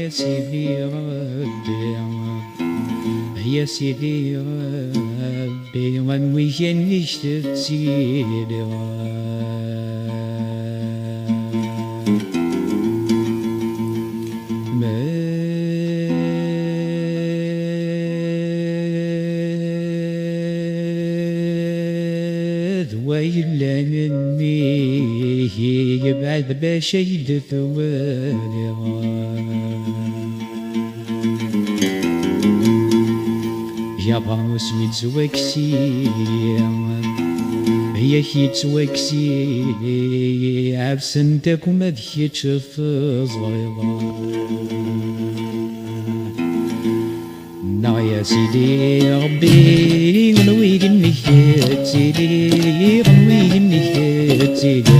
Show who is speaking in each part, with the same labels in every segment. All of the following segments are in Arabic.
Speaker 1: يا سيدي ربي يا سيدي ربي غنوي نشتت سيدي ويلا مني يبعد باش يدثوالي يا باموس ميتزوكسي هي كي تزوكسي عبسنتك وما دخيتش في صغيرة يا سيدي ربي غنوي النيات سيدي غنوي النيات سيدي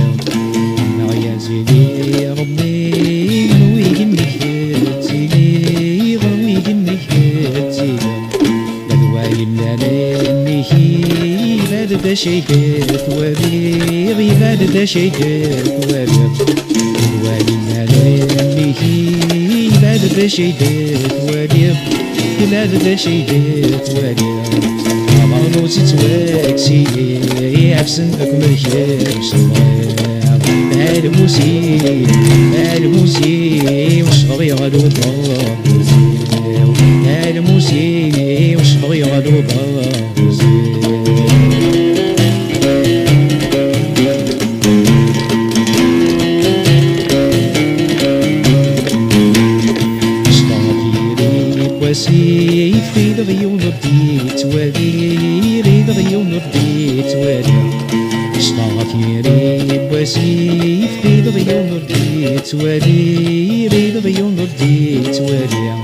Speaker 1: يا سيدي ربي غنوي النيات سيدي غنوي النيات سيدي بدواي ملالي بارد شيكات وبيغي بارد شيكات بدواي ملالي بارد شيكات وبيغي بلاد شيدات واليا عمرو تتواكسي عفسن أكمل كاش الموسي وشغري غدو الضار الموسي وشغري غدو الضار وسيف في الغيون رديت والي ريد غيون رديت والي اشتاق يريب وسيف في الغيون رديت والي ريد غيون رديت والي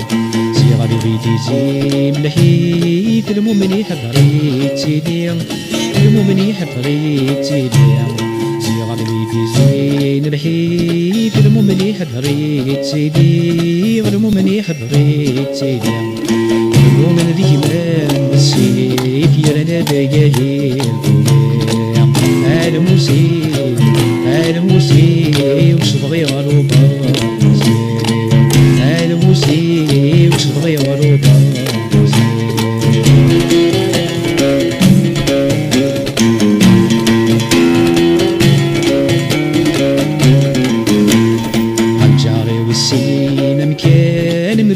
Speaker 1: زيغا بيتي زي ملحيت المؤمن يحضريت سيدي المؤمن يحضريت سيدي زيغا بيتي زي ملحيت المؤمن يحضريت سيدي والمؤمن يحضريت سيدي المؤمن ذي مان بالسيف يرانا دايا الموسي وشبغي غروبا الموسي وشبغي غروبا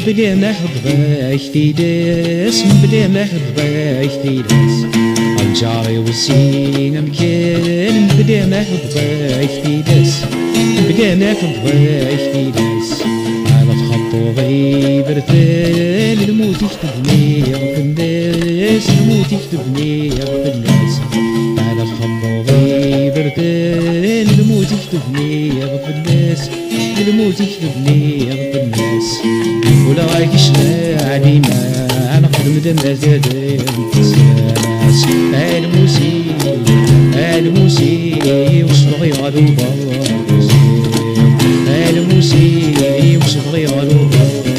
Speaker 1: بلا ما حضرك تيداس بلا ما حضرك تيداس الجاري والسين مكان بلا ما حضرك تيداس بلا ما حضرك تيداس على تخطو غيب رثال الموت يكتبني في الناس الموت يكتبني في الناس على تخطو غيب رثال الموت يكتبني في الناس الموت يكتبني في الناس ولا رايك شمع ديما انا قدم دم زاد تساس الموسي وشبغي غادو باز الموسي وشبغي غادو باز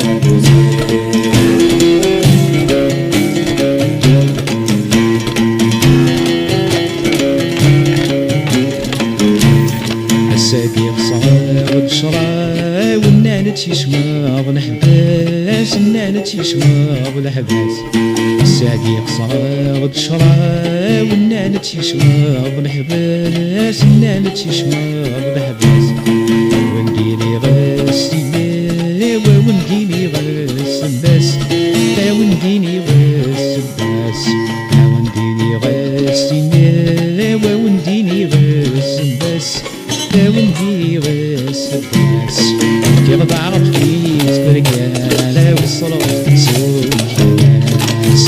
Speaker 1: السابق صار بشرا والنانة تشماغ الحباس النانة تشماغ الحباس الصديق صار بشرا والنانة تشماغ الحباس النانة تشماغ الحباس ونديني غاسي ونديني غاس بس ونديني غاس بس ونديني غاسي ونديني غاس بس وندي غاس بس كيف بعرف كيف برجالة والصلاة تسوي ناس